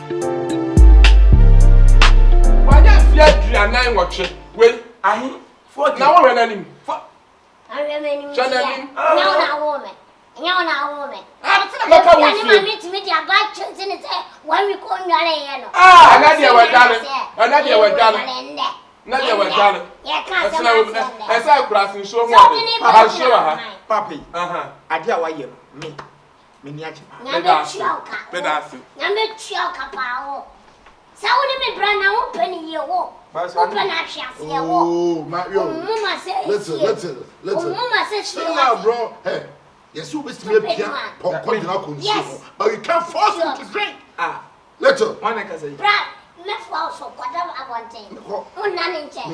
Why you fear you nine watch? Wait, I 40. Now we're running. I remember. Channeling. No, woman. You're not woman. I'm not going to meet your black children and say, when we call you a Ah, Nadia was done. Nadia was done. Nadia was done. Yes, I grasping so much. I'll show her. Papi, I dare why you me. Miniature. Number choka power. So let me brand now open your wall. Open a shop. Oh, Mario. Listen. Mama says, chill out, bro. Hey. Yes, you must be a piano. Yes, but you can't force him to drink. Ah, little. One I can say. Brad, let's also whatever I want to. Oh, none in check.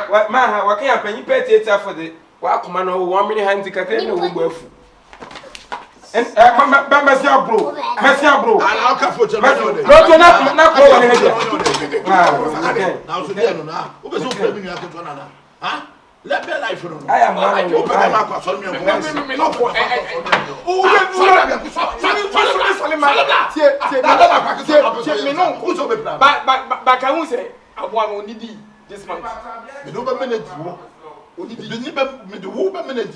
What man, what can happen? You pay theatre for the Wakuman or 1 minute hand to Catherine or and Messia bro, Messia bro. I'll come for you. Huh? Let me life for I am one. Open the mouth for me. But I won't say I want only this month. The number minute. Only the minute.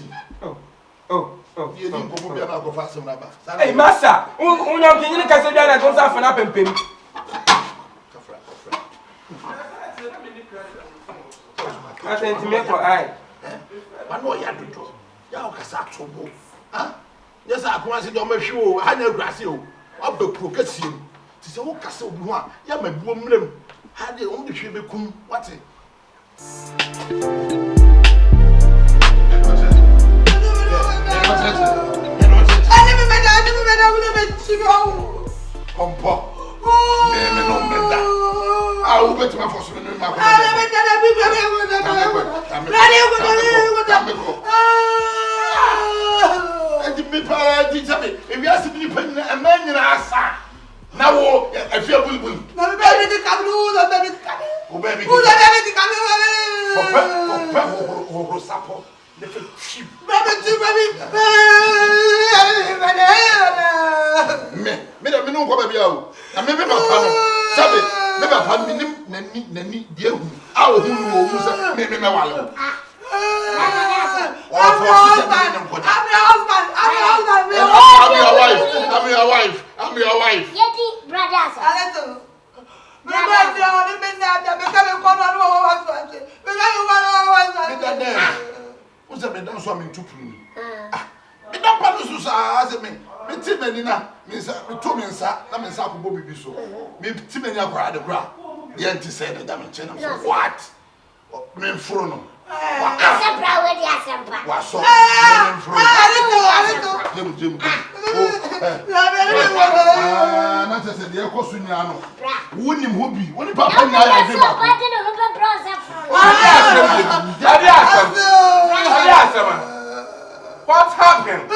Oh. You didn't go to fast. Hey, Master, who knows the Casadana goes off and up and pin. I think to make your eye. I know you have to do. You have to do. Yes, I can see your show. I know Brazil. I'll be processing. It's all castle. You have a woman. Had the only should become what's it? I will bet my force in my if you ask me, a man in Asa. Now, I feel bully. No, baby, come on, baby. Oh, baby, come on. Little sheep. Me no go baby o. Na me be papa no. Sabe, me papa mi nani die hu. A o hu no hu se me wale. I'm your wife. Yeti brothers. Aleto. Who's a man so I'm in Tutu? Me don't punish us as a man. Me Timenina, Miss Tominsa, I'm in Sapo Bobby so. Me Timenia grad the bra. The auntie said that I'm in China. What? Men Frono. What's so? Not as a dear Cosuniano. Wouldn't him be? What if Papa What happened?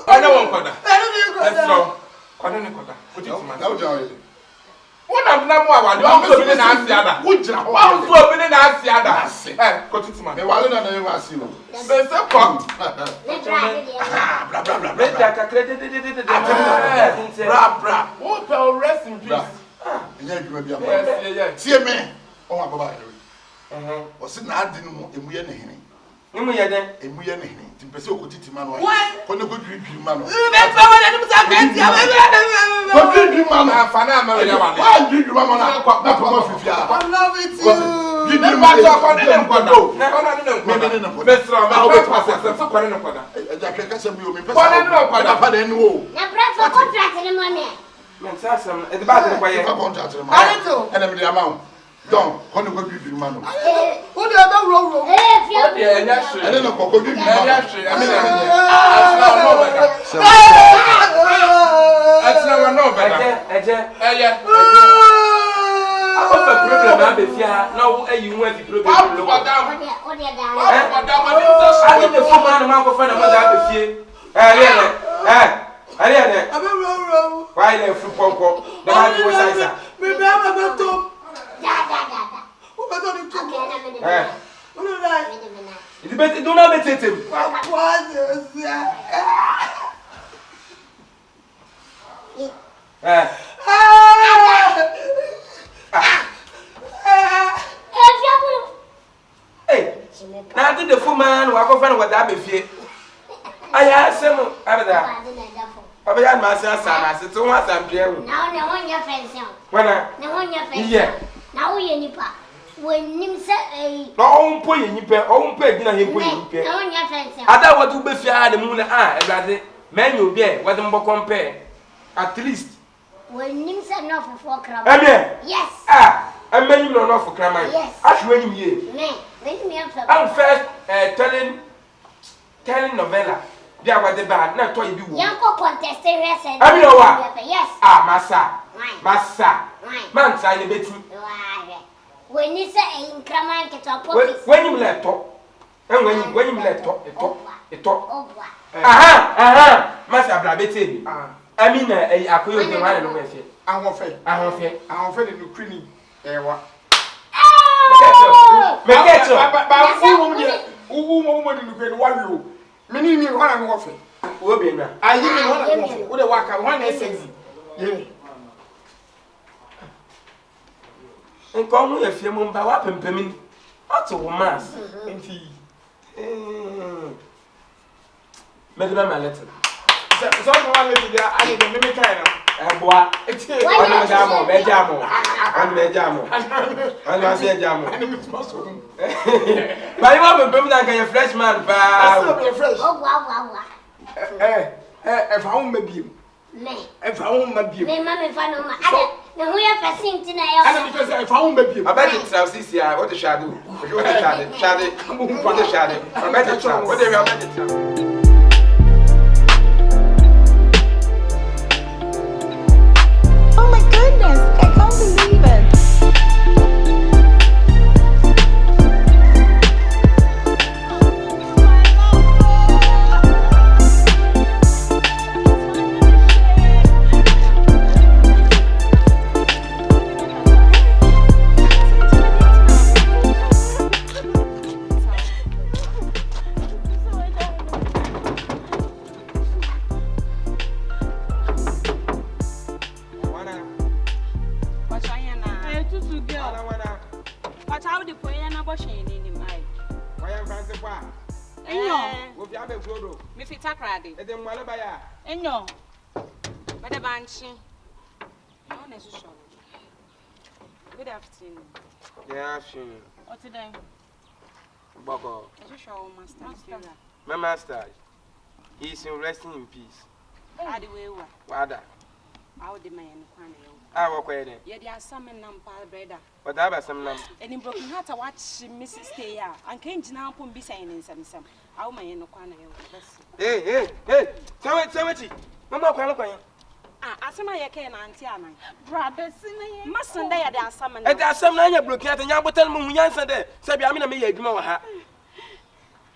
I don't want that. What I'm not more, I'm so many Asiada. Would you want so many Asiada? Got it, man. They were never see you. There's a pump. Bra. Oh, tell rest in peace. See me. Oh, my boy. Was it not in Muyan? You may then, and we are in Timpesio Timan. Why? For the good dream, man. Remember when I was a baby? What did you, Mamma? Why did you, Mamma? I love it. You didn't want to go. Don't, when you go to the man. Who the other roll? I don't know. That's not no better. I was a problem. Now, you went to the I need the full man of friend of my fear. Why the fruit pump? The man was It's better do not bet him. Hey, now did the full man walk off and what that be fear? I asked him over there. I began myself, I said, so much I'm here. Now, no one your friends. When I, no one your friends. yeah. Now, we any part. When him say, no, put in your own pay, dinner, he put in no one your friends. I don't want to be fair, the moon, rather, man, you be, what them compare. At least. When him said no for 4 crowns. Yes. I'm many no for crime. Yes. I when you Nay, when me I'm first telling novella. They are what the bad, not toy you. Yanko contested resident. I know what? Yes. Massa. Man, sign a bit. When you say in Kraman, get up. When you let talk, and when you let talk, it talk. Massa Brabete. I mean, I couldn't be right away. I won't fail in the creamy. Woman in the great warrior. Many me one and waffle. I hear one with a waka, one essence. And come with a few months by what pimping. Also, mass. Madame, my letter. Someone let it I need a mimic kind of. Bois, it's here. I'm a jam. But you have a like a fresh man. Fresh. Oh, wow. If I won't maybe you. If I won't maybe you. Mamma, if I know my. Now we have a sing tonight. Because if I won't maybe you. I bet it's our CCI. What the shadow? What the shadow? I bet it's what they are. Oh my goodness, I can't believe it. Enyo. Bade banchi. No necessary. Good afternoon. Good afternoon. What's today? Boko. I show master. My master. He is resting in peace. Adi wewa. Wada. I would demand kwane. I walk with him. Yet there are some number brother. What about some number? And in broken heart, I watch Mrs. Staya and came to now put be saying in some. How may you know kwane? Hey. Tell it. Mama, Qualcoin. Asamoah can auntie Anna. Brother, Mustn't they are some and there's some nine broken and Yabotel Moon Yansa there. Sabiamina may ignore her.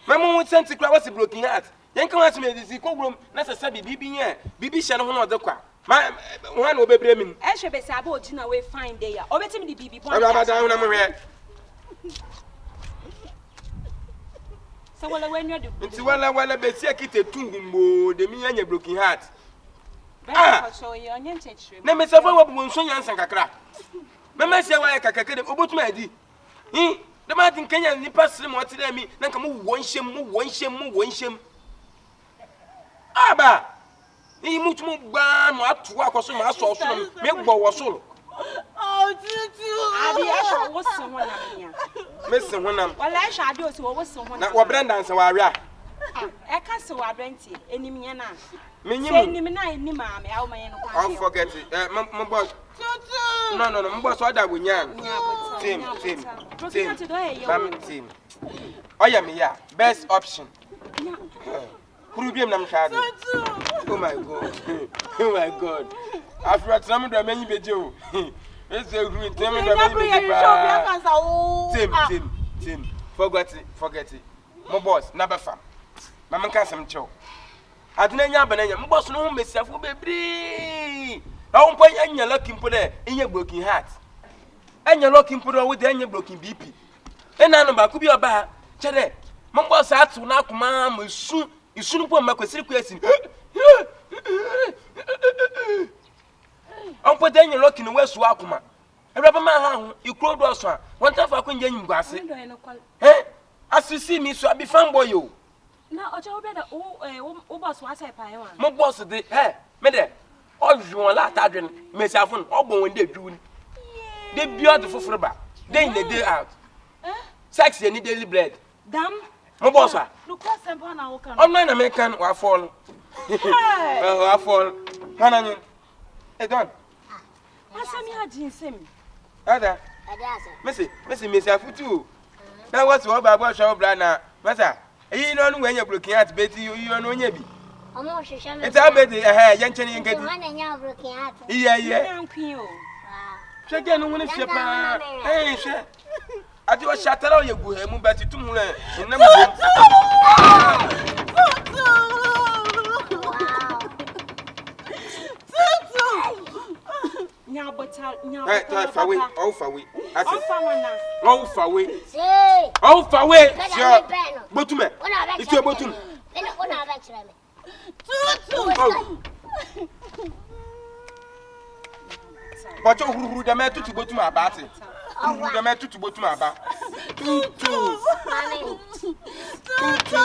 Mamma would send to cry was a broken heart. Then come to me this equal room, necessary BB Shannon or the quack. My one will be blaming. I should be about you away fine day. Or let me be I'm down on my head. So, well, when you're It's well, I bet Saki to the me and your broken heart. Show you on your church. Let me say, what will soon answer Kakra. Mamma say, why I can't about my D. The Martin Kenya and the person what to me, then come one shame. Abba! He moved more bam, what to walk or some assault, make was solo. Oh, Tutu. I was someone. Mr. Wenham, Well, I shall do so. Was someone not what Brendan so I react. I can't so I rent it. Any me and I. I'll forget it. My boss. No, my boss, what I would yam. Team. Oh, yeah, best option. Who be them child? Oh my God. After a time, the many be Joe. It's a green Tim. Forget it. My boss, never fam. Mamma can't some chow. I didn't have my boss, no myself will be free. I won't put any looking put there in your broken heart. And you're looking put with any broken BP. And I know could be a bar. Chade, boss atu na akoma ma isu po ma kwesiri kwesi on put den lock in wesu akoma Ebraba ma ha ho ikro do so a won ta fa kwanja nyimguase asisi mi so abi fanboy yo na oje obeda o boss wa sai pa e wa mo boss de me de o juwon la ta dwen me si afun o gbon won de dwu ni de biot foforo ba then the day out sex you need daily bread dam mo boss a look what simple na wo kan on na me kan wa fall wa fall hana ni don asami ajinsem ada Messi afutu na what so ba bo show bra na masa eyi no no wanya broken heart beti you no nya bi omo hwehwe me it's abedi ye nchene yen gadi ma na nya broken heart iye nkwin o shege no woni shepa hwe ati o shatara o yegu he mu beti tum le nna mu nya bota fawe o fawe ati o fa wana o fawe say o fawe sure botume itu botum ene ona ba kire me Tutu Bacho huru da me tutu botum abati huru da me tutu botum aba tutu mami tutu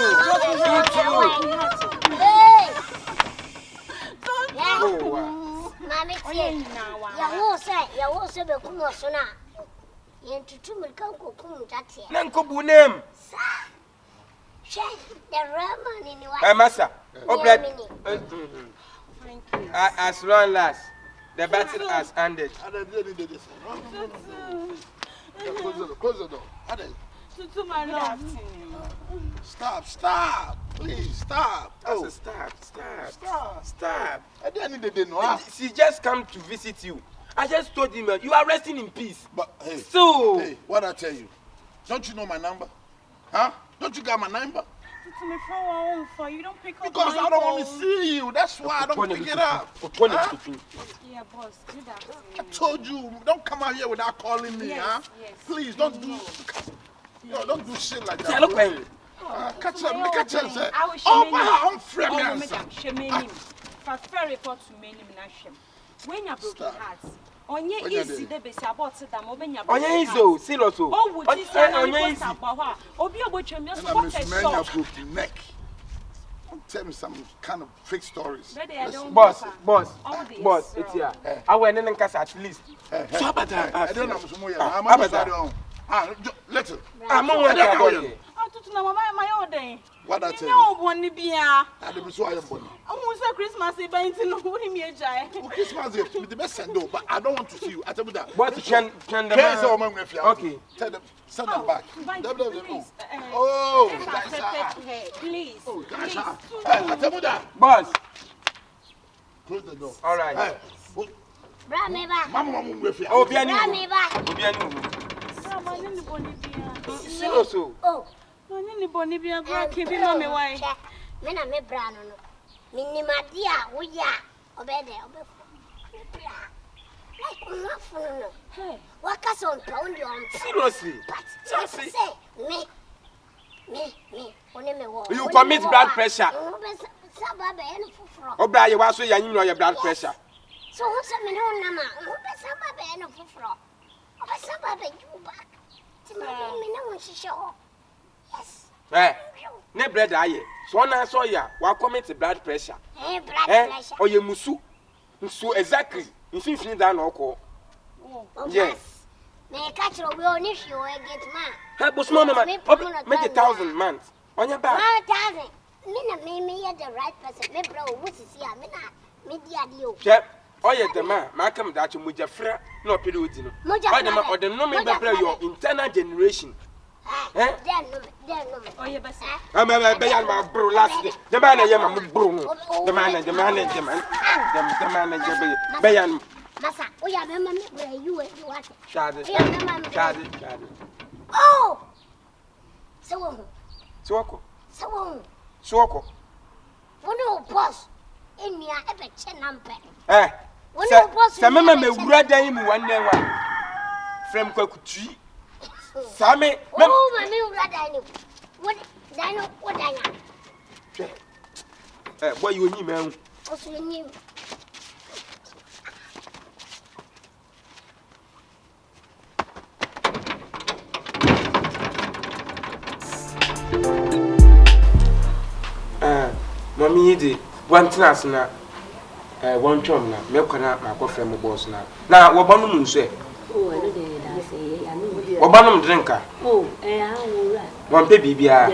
mami tie ya wo se be kumo so na yen tutu mi kan ko kum tatie nan ko bu nem she the raman ni wa massa obred thank you as long as the battle has ended Close the door. Tutu my love Stop. Please, stop. Oh, stop. I didn't need the no. She just come to visit you. I just told him you are resting in peace. But hey, so hey, what I tell you? Don't you know my number? Huh? Don't you got my number? Tutu me phone for you don't pick up Because I don't want to see you. That's why I don't pick it up. Huh? Yeah, boss, do that. I told you, don't come out here without calling me, huh? Yes. Please, don't do. No, don't do shit like that. look when Catch her, say. I will Oh, my, I'm friendly. madam, shemenim. For ferry for to menim na shem. When you broken hearts, onye easy de be say about them obenya. onye izo serious o Oh, would you say onye easy obi obotwem yo so And what I a miss man, shock. I broke your neck. Don't tell me some kind of fake stories. Ready, I don't boss All this, it's girl. here awe ne nkasa at least so abata I don't know so more. I'm sorry. Listen. I'm on that boy Tutu na mama my oden. What I tell you? No boni bia. I don't so I am born. Omo say Christmas e ben tin no woni me jai. Christmas is the best send though, but I don't want to see you. Atemuda. what can the Can't say man okay Tell them, send them back. Please. Oh, Please. oh, gosh. Hey, Atemuda. boss Close the door. all right Hey, bra me ba Mama, Mama, obi ani bra me ba obi ani Mama ni boni bia. serious o oh Mama ni boni bia bra ke bi no me wai. me na me bra no no minimade a wo ya obede bra like nothing no Hey. waka so pound on seriously but Just say me one me wo you commit blood pressure saba be no foforo obra ye waso ya nyim no your blood pressure so who say me no na ma who be saba be no foforo oba saba be you back ti me na won hihye ho yes ne bread aye so na so ya wa commit blood pressure blood pressure oye musu so exactly infinity that no ko yes me catch we only show get man hey boss mama make 1,000 months onya ba 1,000 me ya the right person me bro wo sisi a me na me di ade o che oye the man ma kam da che moja fra na opede odi no oye the man o the no me be play your internal generation then no me Oh, yeah, best. be ya ma bro last day the man na ye ma bro no the man be ya masa o ya me me bro you what shade oh so Suoko. One of boss in me, I ever chen number. Say, Mamma, me wura mu one day one. From Kwakuchi. Sammy, oh, my new brother. Dano, what I am. Boy, you need man. Also, you knew. Mommy, the one class now, one chum now, milk and my coffee, my boss now. Now, what Bonum say? Oh, I know. What Bonum drinker? Oh, One baby, be a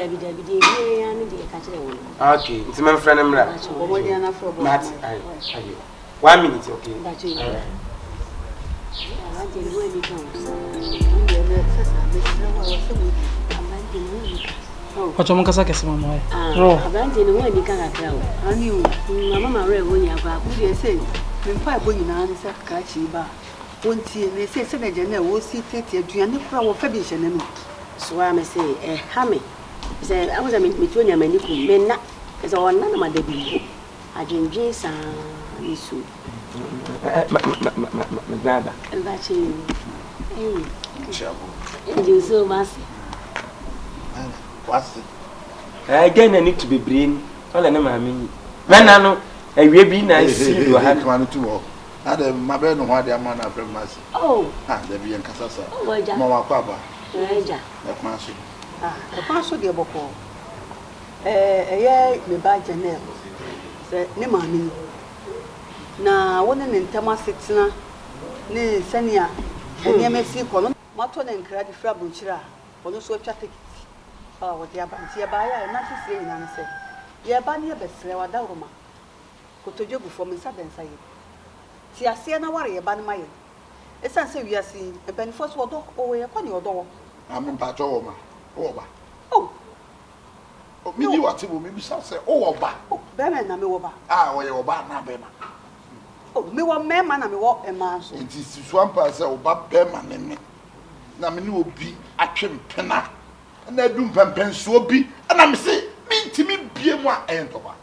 okay, it's my friend. I'm right. 1 minute, okay. What you say, Asamoah? Abante no one can account. I knew Mamma Ray when you have we say, when 5 women answer Kachiba. Won't see, they say, Senator, will see 30 and the crowd of Fabian. So I may say, a hammy. Say, I was a between your many men, not as all none of my baby. I didn't dress and issue. Madame, And that's you. And you so massy. What's it? Again, I need to be brain. All I know, I mean, Manano, a baby nice. You had one to other my bed no what they are man of mercy. Oh, There be in Casasa. oh, Mama Papa. Raja. That master. The pastor de Boko. Me by Janelle. Say, Nemani. Now, one in Tamasitna, ne Senia, and Yamesi column, Maton and Craddy Frabuchira, for no so traffic. Oh, what they are by, and not to say in answer. Ye Bania Beslewa Dauma. Go to Jobu for me, Southern Side. See, I see an hour, a ban my. It's answer we are seeing a pen first or dog or upon your door. I'm in Patoma. Over. Oh, Me, what it will be say, over. Beman, I'm over. Or your bar, Nabema. Oh, me one man, and I walk a man. It is swamp as a Bob Beman and me. Namini will be a trim penna. And I do pen so be, and I'm say, mean to me be more end over.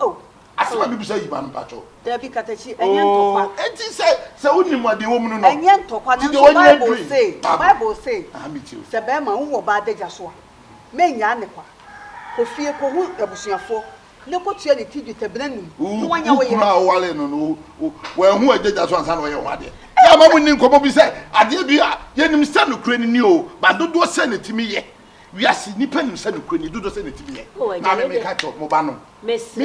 Oh, as my people say, man, Pato. there be Katachi, and Yantopa. And he said, so only what the woman And Yantopa, and the Bible say, I meet you. Sabema, who were bad Jasua. Men Yanepa, who fear who a bushing for. No put you to the Brennan. Who one your way, well, who I did that one, son, or what? Yeah, Mamma didn't come up and say, I did be a young son of Crane new, but don't send it to me yet. We are seeing Nippon send of Crane, do send it to me. Oh, I may catch up Mobano. Miss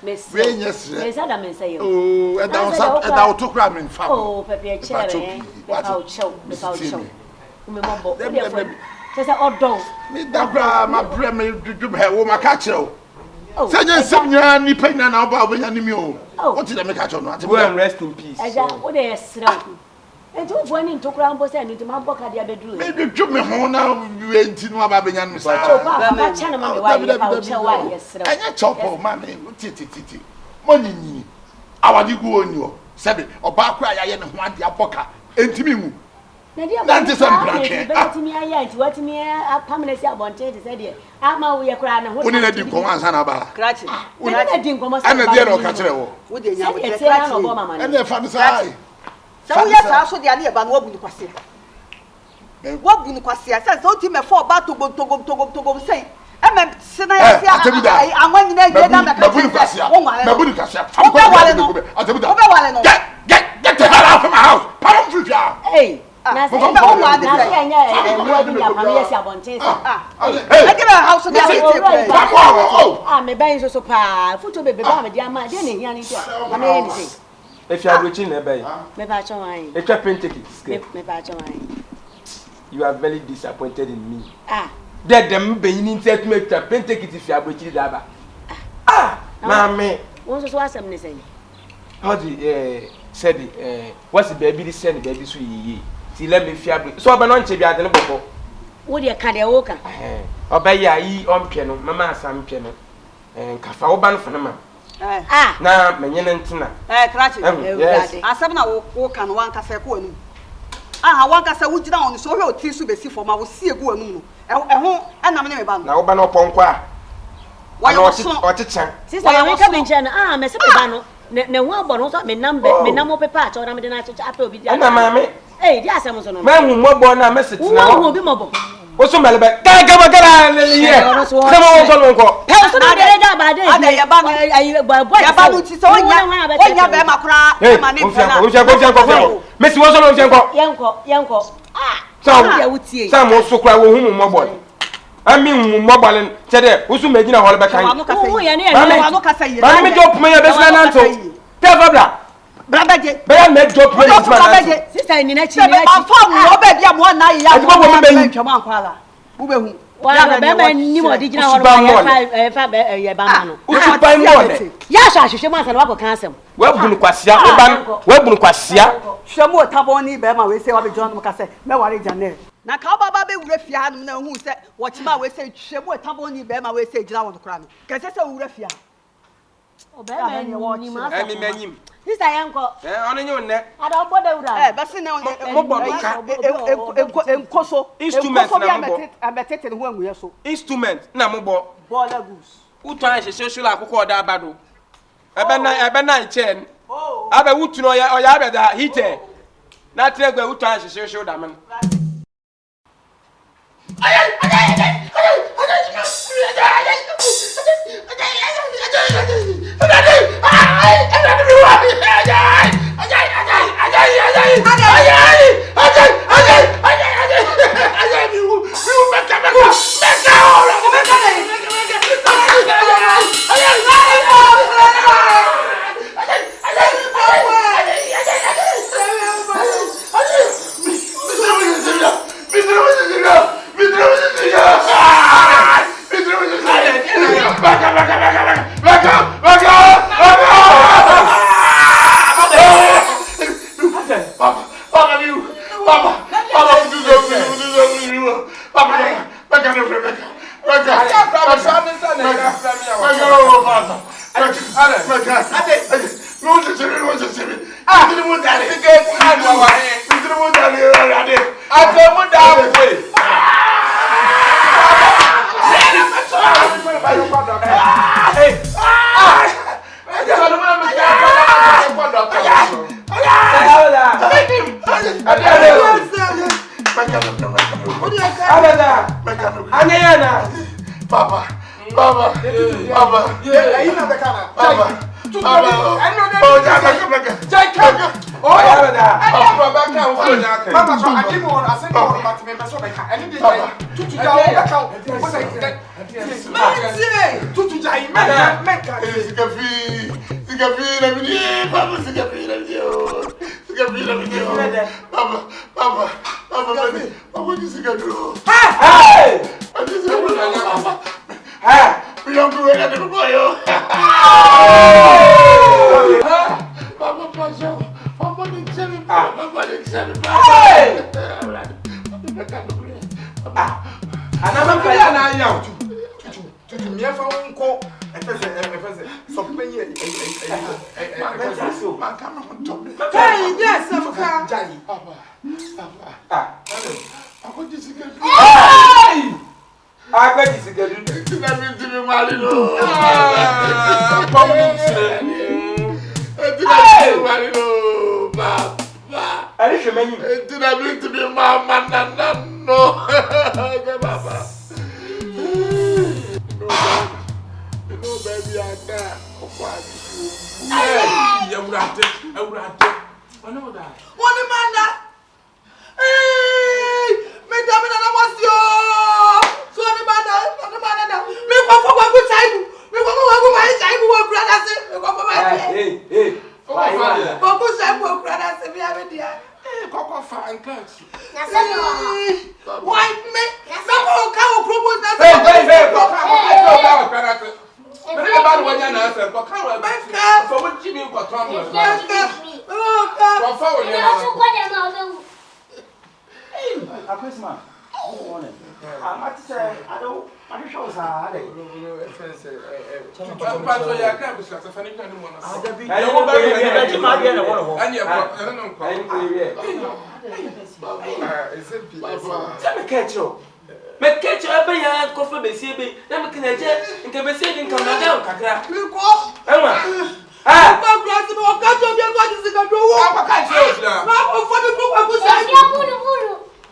Miss Rain, yes, Miss Adam say, oh, and down to cram in fact. Oh, Pepe chair, without choke, without choke. Remember, just an odd dog. Need that grab my bread, do her woman catch you. Oh, send you some young Nippon and about when you what did I make catch on? Go and rest in peace. What they are snow. And two one into Crambo and into my book at the other room. Maybe you me home now, you ain't in my baby and Miss Channel, why you chop of mammy, titty. Money, our you go on you, Sabby, or back where I am one the apoca, and to me. That is to me, I what me a permanent wanted said here. I'm out we are crying. What did I do? Come on, Sanaba. Cratchit. I didn't come and a dear catcher. Would they have And the fun side. So, yes, also the idea about what would you question? What would you question? I told him a 4 battle to go say. I'm saying, I'm when you get the hell out of my house. Hey. I give a house to the if you are reaching a bay, you are very disappointed in me. That them being set to make a pen ticket if you are reaching that. Mammy, what's what I'm saying? How did said what's the baby send baby sweet? See, let me fear. So I'm not to be at the book. What do you carry a walker? Obey ye on piano, mamma, some piano, and Cafao ban for the man. Now, Mayantina. Cratchit. I said, now walk and one cafe. Ah, one cassa would down so your teeth to be see for my will see a good moon. And I'm never bound. Now, Bano Ponqua. Why not teacher? Sister, I wake up in China. Mr. Bano. No one but also me number, me number paper, or I'm the night to Apple. And mammy. Hey, yes, I was on. Man, who more born a message. Who will be mobile? Oso melebe. Gaba here. Come on, go. So na dey da ba dey. Ada ya ba no. Ya ba no ti so onya be makura e ma ne pena. Go. Messi wo so no Yenko. Sam wo so kra wo hu mo boy. Ami hu mo balen chede wo so magina hole be kan. Wa no kasa yi. Ba me job me ya be sna nanto. Tell bra. Brabaje. Be ya me job me Brabaje. Sister ni na chi ni. Ma form no be bia mo na ya. Ati bo me ntwa mo ankwala. Wo be hu. Wa be ma ni mo di gina hole fa be ye ba ma no. Usu ban mo ne. Ya sha hwehwe mo ansa na wa ko kan asem. Wa bunu kwasia, wa bunu kwasia. Hwe mo tabo ni be ma we say wa be join mo ka say me ware janel. Na ka baba be wura fia hanum na hu se wo chima we say hwe mo tabo ni be ma we say gina won kora no. Ka se wura fia. O be ma ni ma sa. Emi manyim. Sister Yenko. Ono nyo ne. Ada obo da wura. Be se na mo bodo ka. Enkoso. Instrument na mo bo. Abetete ne ho anguye so. Instrument na mo bo. Bola goose. Utan hyehyehye akokọ oda abado. Ebe na nchen. Abe wutu no ya abe da heater. Na tregwa utan hyehyehye da men. Tutu jai meka.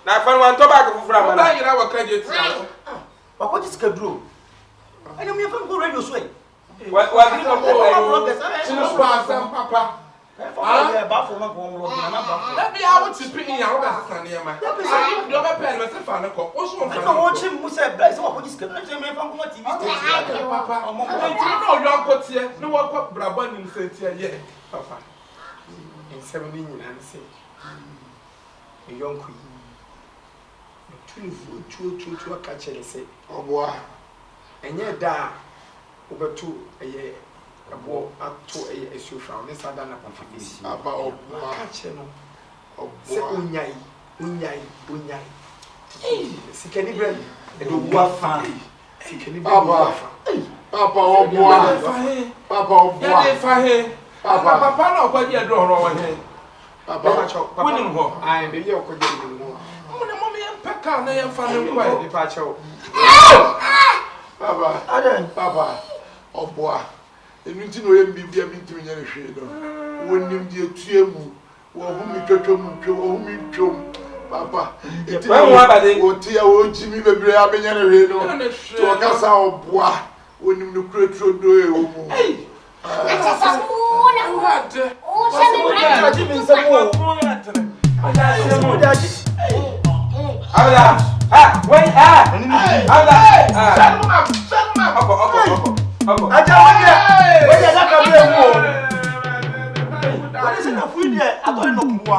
Na fa wan to bag for from na. na. Ira wa ka je ti. Wa ko just kadro. Ani me fa ko radio so yi. Wa bi ko ko. Chino pa sam papa. Ah, ba fo ma ko mo na ba. Da bi a wo ti pin ya wo ba sesa ne ma. Da bi sa do ba pen me se fa ne ko. Wo so mo fa. No wo chi mu se bla se wa ko just kadro. Na me fa ko ma TV station. Papa. Omo ko ti no yo anko tie. Ne wo ko braba ni se tie ye. Papa. Nsɛm ni nyina nse yɔnko yi tutu aka kyerɛ sɛ ɔboa ɛnyɛ da wobɛto ɛyɛ ɛboɔ ato ɛyɛ asuo fra ne sa da na papa bɛsi aba ɔboa aka kyerɛ no sɛ ɔboa onyae sikani brɛ ɛde owu afa sikani brɛ owu afa papa ɔboa papa ɔboa ya de fa he papa na kwa di adro horo wa he papa wonim ho ai de yɛ ɔkɔgye de mu mo ne mo me peka na ye fa ne kwa de pa kyɛw papa adan papa ɔboa enu ti no yɛ bibia bi ntimi nyɛ ne hwee no wonim die tue mu wo hu mi twetwo mu twe wo hu mi twom papa eti wo ti ya wo jimi bebre abenya ne hwee no to kasa ɔboa wonim no kuretro do e wo mu Asamoah na hade o se me bra ji min sɛ mo Abla. Ah, wait, Abla. Oko. aja wode da ka be mu wode se na fu die atore no kumwa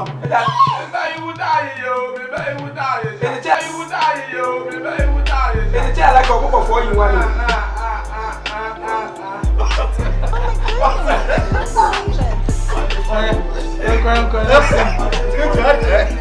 ba iwu dai yo me ba iwu dai iwu dai yo me ba iwu dai Ene che ala ko ko fo yin wa ni. Oh my goodness.